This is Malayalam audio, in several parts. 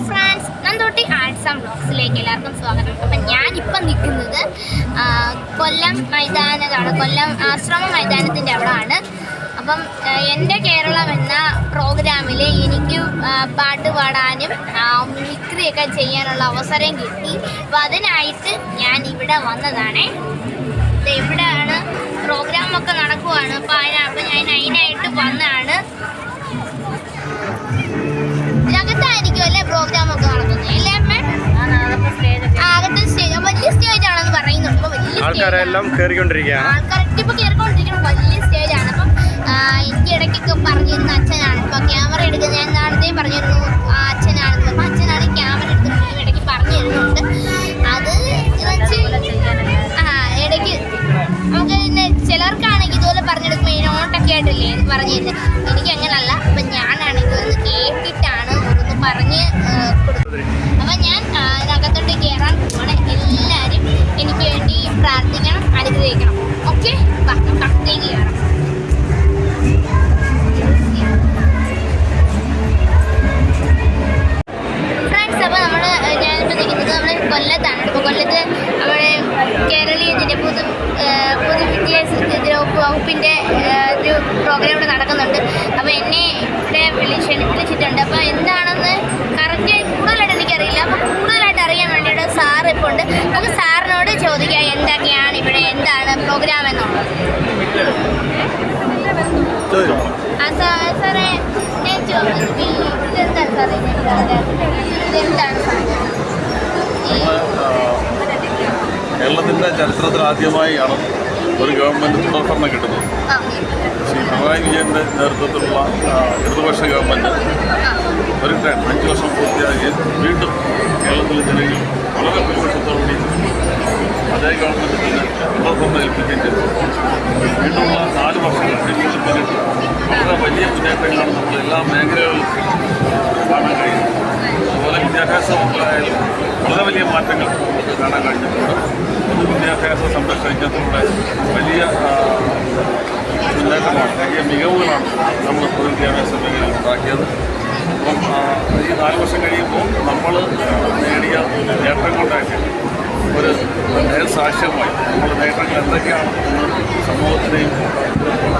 ഫ്രണ്ട്സ്, നന്ദോട്ടി ആർട്സ് ആൻഡ് ബ്ലോഗ്സിലേക്ക് എല്ലാവർക്കും സ്വാഗതം. അപ്പം ഞാനിപ്പം നിൽക്കുന്നത് കൊല്ലം മൈതാനത്താണ്, കൊല്ലം ആശ്രമ മൈതാനത്തിൻ്റെ അവിടെ ആണ്. അപ്പം എൻ്റെ കേരളം എന്ന പ്രോഗ്രാമിൽ എനിക്ക് പാട്ട് പാടാനും മിമിക്രിയൊക്കെ ചെയ്യാനുള്ള അവസരം കിട്ടി. അപ്പം അതിനായിട്ട് ഞാൻ ഇവിടെ വന്നതാണ്. ഇവിടെയാണ് പ്രോഗ്രാമൊക്കെ നടക്കുവാണ്. അപ്പം ഞാൻ അതിനായിട്ട് വന്നതാണ്. അകത്തായിരിക്കും അല്ലേ പ്രോഗ്രാമൊക്കെ നടക്കുന്നത് അല്ലേ അമ്മ? അകത്തെ സ്റ്റേജ് വലിയ സ്റ്റേജ് ആണെന്ന് പറയുന്നുണ്ട്. ആൾക്കാരെല്ലാം കയറിക്കൊണ്ടിരിക്കുകയാണ്. ആൾക്കാരൊക്കെ ഇപ്പൊ കയറിക്കൊണ്ടിരിക്കണം. വലിയ സ്റ്റേജാണ്. അപ്പം എനിക്ക് ഇടയ്ക്കൊക്കെ പറഞ്ഞിരുന്ന അച്ഛനാണ് ഇപ്പൊ ക്യാമറ എടുക്കുന്നത്. ഞാൻ നാളത്തെ പറഞ്ഞിരുന്നു അച്ഛനാണെന്ന്. അപ്പം അച്ഛനാണ് ക്യാമറ എടുക്കുന്നത്. ഇടയ്ക്ക് പറഞ്ഞു തരുന്നുണ്ട്. അത് ഇടയ്ക്ക് നമുക്ക് പിന്നെ ചിലർക്കാണെങ്കിൽ ഇതുപോലെ പറഞ്ഞെടുക്കുമ്പോൾ ഈ നോട്ടൊക്കെ ആയിട്ടില്ലേ പറഞ്ഞു തരുന്നത്. എനിക്ക് അങ്ങനല്ല. അപ്പം ഞാനാണെങ്കിൽ ഒന്ന് കേട്ടിട്ടാണ് ഒന്ന് പറഞ്ഞ് കൊടുക്കുന്നത്. അപ്പം ഞാൻ അകത്തോട്ട് കയറാൻ പോകണം. എല്ലാവരും എനിക്ക് വേണ്ടി പ്രാർത്ഥിക്കണം, അനുഗ്രഹിക്കണം. ഓക്കെ, ഭക്തിയിലേക്ക് കയറാം. ഫ്രണ്ട്സ്, അപ്പോൾ ഞാനിപ്പോൾ നിൽക്കുന്നത് നമ്മുടെ കൊല്ലത്താണ്. ഇപ്പോൾ കൊല്ലത്ത് നമ്മുടെ കേരളീയത്തിൻ്റെ പൊതുവിദ്യാഭ്യാസ വകുപ്പിൻ്റെ ഒരു പ്രോഗ്രാം ഇവിടെ നടക്കുന്നുണ്ട്. അപ്പോൾ എന്നെ ഇവിടെ വിളിച്ചിട്ടുണ്ട്. അപ്പോൾ എന്താണെന്ന് കറക്റ്റ് കൂടുതലായിട്ട് എനിക്കറിയില്ല. അപ്പോൾ കൂടുതലായിട്ട് അറിയാൻ വേണ്ടിയിട്ട് സാർ ഇപ്പോൾ ഉണ്ട്. നമുക്ക് സാറിനോട് ചോദിക്കാം എന്തൊക്കെയാണ് ഇവിടെ, എന്താണ് പ്രോഗ്രാം എന്നുള്ളത്. സാറേ, ഞാൻ ഇതെന്താണ് സാറേ, ഇതെന്താണ് സാറേ? കേരളത്തിൻ്റെ ചരിത്രത്തിൽ ആദ്യമായാണ് ഒരു ഗവൺമെൻറ് തുടർഭരണം കിട്ടുന്നത്. ശ്രീ പിണറായി വിജയൻ്റെ നേതൃത്വത്തിലുള്ള ഇടതുപക്ഷ ഗവൺമെൻറ് ഒരു 5 വർഷം പൂർത്തിയാക്കി വീണ്ടും കേരളത്തിലെ ജനങ്ങൾ വളരെ ഭൂരിപക്ഷത്തോടുകൂടി അതേ ഗവൺമെൻറ് തന്നെ തുടർഭരണം ഏൽപ്പിക്കുകയും ചെയ്തു. വീണ്ടുമുള്ള 4 വർഷങ്ങൾ പിന്നിട്ട് വളരെ വലിയ മുന്നേറ്റങ്ങളാണ് നമ്മൾ എല്ലാ മേഖലകളിലും കാണാൻ കഴിയുന്നത്. അതുപോലെ വിദ്യാഭ്യാസ വകുപ്പിലായാലും വളരെ വലിയ മാറ്റങ്ങൾ നമുക്ക് കാണാൻ കഴിഞ്ഞിട്ടുണ്ട്. പൊതുവിദ്യാഭ്യാസം സംരക്ഷിക്കുന്നതിലൂടെ വലിയ മുന്നേറ്റമാണ്, വലിയ മികവുകളാണ് നമ്മൾ പൊതുവിദ്യാഭ്യാസ മേഖലയിൽ ഉണ്ടാക്കിയത്. അപ്പം ഈ 4 വർഷം കഴിയുമ്പോൾ നമ്മൾ നേടിയ നേട്ടങ്ങളുണ്ടായിട്ട് ഒരു നേർസാക്ഷ്യമായി നമ്മുടെ നേട്ടങ്ങൾ എന്തൊക്കെയാണ് എന്ന് സമൂഹത്തിനെയും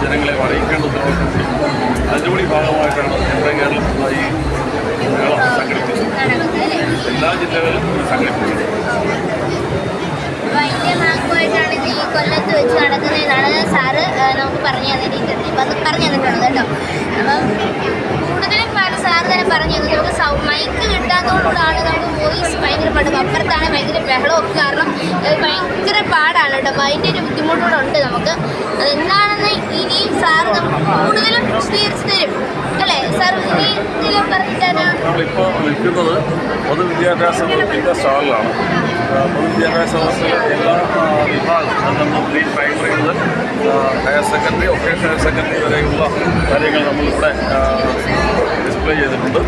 ജനങ്ങളെ അറിയിക്കേണ്ടതുണ്ട്. അതിൻ്റെ കൂടി ഭാഗമായിട്ടാണ് നമ്മുടെ കേരളം ഈ മേള സംഘടിപ്പിച്ചത്. എല്ലാ ജില്ലകളിലും സംഘടിപ്പിച്ചത്. ഭാഗമായിട്ടാണ് ഈ കൊല്ലത്ത് വെച്ച് നടക്കുന്നതാണ് സാറ് നമുക്ക് പറഞ്ഞു തന്നിട്ടുണ്ട്. ഇപ്പം അത് പറഞ്ഞു തന്നിട്ടുണ്ട് കേട്ടോ. അപ്പം കൂടുതലും സാറ് തന്നെ പറഞ്ഞു തന്നത് നമുക്ക് മൈക്ക് കിട്ടാത്തതുകൊണ്ടാണ് നമുക്ക് വോയിസ് ഭയങ്കര പാടും. അപ്പുറത്താണ് ഭയങ്കര ബഹളമൊക്കെ കാരണം ഭയങ്കര പാടാണ് കേട്ടോ. അപ്പം അതിൻ്റെ ഒരു ബുദ്ധിമുട്ടുകൂടെ ഉണ്ട് നമുക്ക്. അതെന്താണെന്ന് ഇനിയും സാറ് നമുക്ക് കൂടുതലും വിശദീകരിച്ച് തരും അല്ലേ സാർ? ഇനി എന്തെങ്കിലും പറഞ്ഞിട്ടാണ് നമ്മളിപ്പോൾ നിൽക്കുന്നത് പൊതുവിദ്യാഭ്യാസ വകുപ്പിൻ്റെ സ്റ്റാളിലാണ്. പൊതുവിദ്യാഭ്യാസ വകുപ്പിലെ എല്ലാ വിഭാഗം പ്രീ പ്രൈമറി മുതൽ higher secondary, vocational higher secondary വരെയുള്ള കാര്യങ്ങൾ നമ്മളിവിടെ ഡിസ്പ്ലേ ചെയ്തിട്ടുണ്ട്.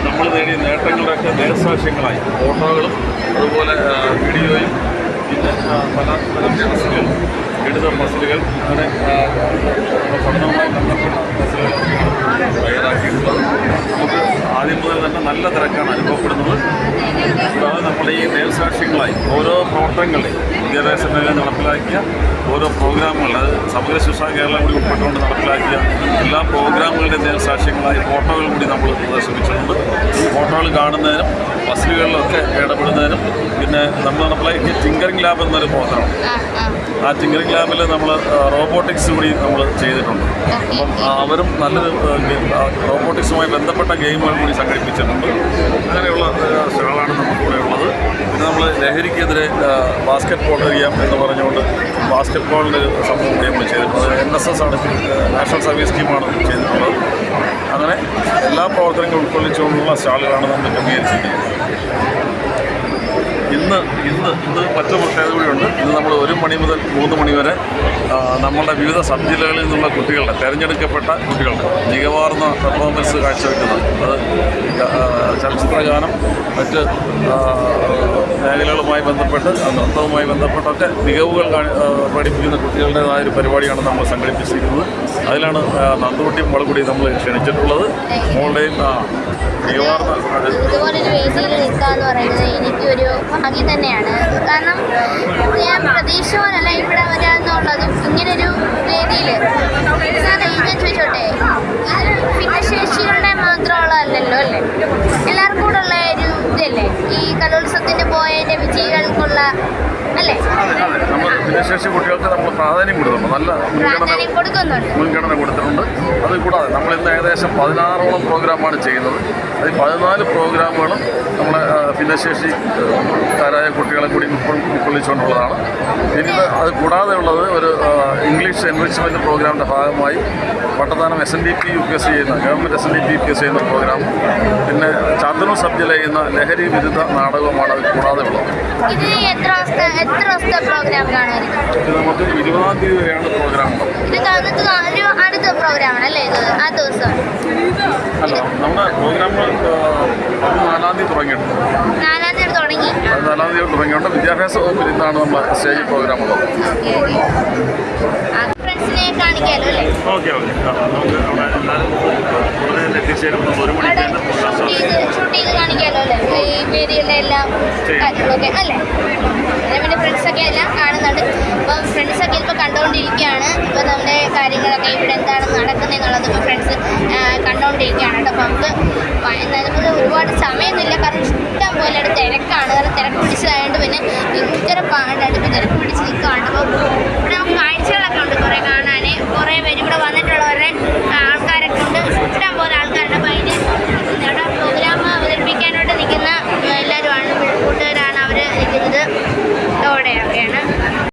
നമ്മൾ നേടിയ നേട്ടങ്ങളുടെയൊക്കെ നേർസാക്ഷ്യങ്ങളായി ഫോട്ടോകളും അതുപോലെ വീഡിയോയും പിന്നെ പല പസിലുകൾ, ഗണിത പസിലുകൾ, അങ്ങനെ പഠനവുമായി ബന്ധപ്പെട്ട പസിലുകൾ തയ്യാറാക്കിയിട്ടുള്ളത്. നമുക്ക് ആദ്യം മുതൽ തന്നെ നല്ല തിരക്കാണ് അനുഭവപ്പെടുന്നത്. കൂടാതെ നമ്മൾ ഈ നേർസാക്ഷ്യങ്ങളായി ഓരോ പ്രവർത്തനങ്ങളെയും വിദ്യാഭ്യാസ മേഖല നടപ്പിലാക്കിയ ഓരോ പ്രോഗ്രാമുകൾ, അത് സമഗ്ര ശിക്ഷ കേരളം കൂടി ഉൾപ്പെട്ടുകൊണ്ട് നടപ്പിലാക്കിയ എല്ലാ പ്രോഗ്രാമുകളുടെയും നേർസാക്ഷ്യങ്ങളായി ഫോട്ടോകൾ കൂടി നമ്മൾ പ്രദർശിപ്പിച്ചിട്ടുണ്ട്. ഫോട്ടോകൾ കാണുന്നതിനും പസിലുകളിലൊക്കെ ഇടപെടുന്നതിനും പിന്നെ നമ്മൾ നടപ്പിലാക്കിയ ടിങ്കറിംഗ് ലാബ് എന്നൊരു പ്രവർത്തനം, ആ ടിങ്കറിംഗ് ലാബിൽ നമ്മൾ റോബോട്ടിക്സ് കൂടി നമ്മൾ ചെയ്തിട്ടുണ്ട്. അപ്പം അവരും നല്ലൊരു റോബോട്ടിക്സുമായി ബന്ധപ്പെട്ട ഗെയിമുകൾ കൂടി സംഘടിപ്പിച്ചിട്ടുണ്ട്. അങ്ങനെയുള്ള സ്റ്റാളാണ് നമുക്കിവിടെ ഉള്ളത്. പിന്നെ നമ്മൾ ലഹരിക്കെതിരെ ബാസ്ക്കറ്റ് ബോൾ എറിയാം എന്ന് പറഞ്ഞുകൊണ്ട് ബാസ്ക്കറ്റ് ബോളിൻ്റെ ഒരു സംഭവം കൂടി നമ്മൾ ചെയ്തിട്ടുള്ളത്. NSS ആണ്, നാഷണൽ സർവീസ് സ്കീമാണ് ചെയ്തിട്ടുള്ളത്. അങ്ങനെ എല്ലാ പ്രവർത്തനങ്ങളും ഉൾക്കൊള്ളിച്ചുകൊണ്ടുള്ള സ്റ്റാളുകളാണ് നമ്മൾ ക്രമീകരിച്ചിരിക്കുന്നത്. ഇന്ന് മറ്റൊരു പ്രത്യേകത കൂടിയുണ്ട്. ഇന്ന് നമ്മൾ 1 മണി മുതൽ 3 മണി വരെ നമ്മളുടെ വിവിധ സബ് ജില്ലകളിൽ നിന്നുള്ള കുട്ടികളുടെ, തിരഞ്ഞെടുക്കപ്പെട്ട കുട്ടികളുടെ മികവാർന്ന പെർഫോമൻസ് കാഴ്ചവെക്കുന്നത്, അത് ചലച്ചിത്രഗാനം, മറ്റ് മേഖലകളുമായി ബന്ധപ്പെട്ട് നൃത്തവുമായി ബന്ധപ്പെട്ടൊക്കെ മികവുകൾ പഠിപ്പിക്കുന്ന കുട്ടികളുടേതായൊരു പരിപാടിയാണ് നമ്മൾ സംഘടിപ്പിച്ചിരിക്കുന്നത്. അതിലാണ് നന്ദുകുട്ടി മോൾ കൂടി നമ്മൾ ക്ഷണിച്ചിട്ടുള്ളത്. മോളുടെയും മികവാർന്ന എന്ന് പറയുന്നത് എനിക്കൊരു ഭാഗ്യം തന്നെയാണ്. കാരണം ഞാൻ പ്രതീക്ഷ പോലല്ല ഇവിടെ വരാമെന്നുള്ളതും ഇങ്ങനൊരു വേദിയിൽ. സാറേ ഞാൻ ചോദിച്ചോട്ടെ, ഇത് ഭിന്നശേഷികളുടെ മാത്രമുള്ളതല്ലല്ലോ അല്ലേ, എല്ലാവർക്കും കൂടെ ഉള്ള ഒരു ഇതല്ലേ ഈ കലോത്സവത്തിന് പോയതിൻ്റെ വിജയികൾക്കുള്ള അല്ലേ? നമ്മൾ ഭിന്നശേഷി കുട്ടികൾക്ക് നമ്മൾ പ്രാധാന്യം കൊടുക്കുന്നുണ്ട്, നല്ല മുൻഗണന കൊടുത്തിട്ടുണ്ട്. അത് കൂടാതെ നമ്മൾ ഇന്ന് ഏകദേശം 16ഓളം പ്രോഗ്രാമാണ് ചെയ്യുന്നത്. അത് 14 പ്രോഗ്രാമുകളും നമ്മളെ ഭിന്നശേഷിക്കാരായ കുട്ടികളെ കൂടി ഉൾക്കൊള്ളിച്ചുകൊണ്ടുള്ളതാണ്. ഇനി അത് കൂടാതെ ഉള്ളത് ഒരു ഇംഗ്ലീഷ് എൻറിച്ച്മെൻറ്റ് പ്രോഗ്രാമിൻ്റെ ഭാഗമായി പട്ടത്താനം SNDP UPSC ചെയ്യുന്ന ഗവൺമെൻറ് SNDP UPSC ചെയ്യുന്ന പ്രോഗ്രാം, പിന്നെ ചാത്തന്നൂർ സബ് ജില്ല ചെയ്യുന്ന ലഹരി വിരുദ്ധ നാടകമാണ് അത് കൂടാതെ ഉള്ളത്. ഇത് എത്ര ദിവസത്തെ പ്രോഗ്രാം കാണുമായിരിക്കും? ഇത് നമുക്ക് 20-ാം തീയതി വരെയാണ് പ്രോഗ്രാം ഉള്ളത്. ഇത് അടുത്ത പ്രോഗ്രാമാണ് അല്ലേ ഇത് ആ ദിവസം? അല്ല, നമ്മുടെ പ്രോഗ്രാമുകൾ 14-ാം തീയതി തുടങ്ങിയിട്ടുണ്ട്. 4-ാം തീയതി തുടങ്ങി. 14-ാം തീയതി തുടങ്ങിയുണ്ട്. വിദ്യാഭ്യാസ വകുപ്പിൽ ഇന്നാണ് നമ്മൾ സ്റ്റേജ് പ്രോഗ്രാം ഉള്ളത്. ഫ്രണ്ട്സിനെ കാണിക്കാമല്ലോ അല്ലേ? ഓക്കെ നമുക്ക് അവിടെ എല്ലാവരും ഉടനെ എത്തിച്ചേരുന്ന 1 മണിക്കാണ് ഷൂട്ട് ചെയ്ത് കാണിക്കാമല്ലോ അല്ലേ ഈ വേദികളുടെ എല്ലാം കാര്യങ്ങളൊക്കെ അല്ലേ? പിന്നെ ഫ്രണ്ട്സൊക്കെ എല്ലാം കാണുന്നുണ്ട്. അപ്പം ഫ്രണ്ട്സൊക്കെ ഇപ്പോൾ കണ്ടുകൊണ്ടിരിക്കുകയാണ്. ഇപ്പോൾ നമ്മുടെ കാര്യങ്ങളൊക്കെ ഇവിടെ എന്താണ് നടക്കുന്നതെന്നുള്ളത് ഇപ്പോൾ ഫ്രണ്ട്സ് കണ്ടുകൊണ്ടിരിക്കുകയാണ് കേട്ടോ. അപ്പം നമുക്ക് ഒരുപാട് സമയമൊന്നുമില്ല, കാരണം ഇഷ്ടം പോലെ തിരക്കാണ്. കാരണം തിരക്ക് പിടിച്ചതായതുകൊണ്ട് പിന്നെ ഭയങ്കര പാടാണ്. ഇപ്പോൾ തിരക്ക് പിടിച്ച് നിൽക്കുകയാണ്. അപ്പോൾ ഇവിടെ നമുക്ക് കാഴ്ചകൾ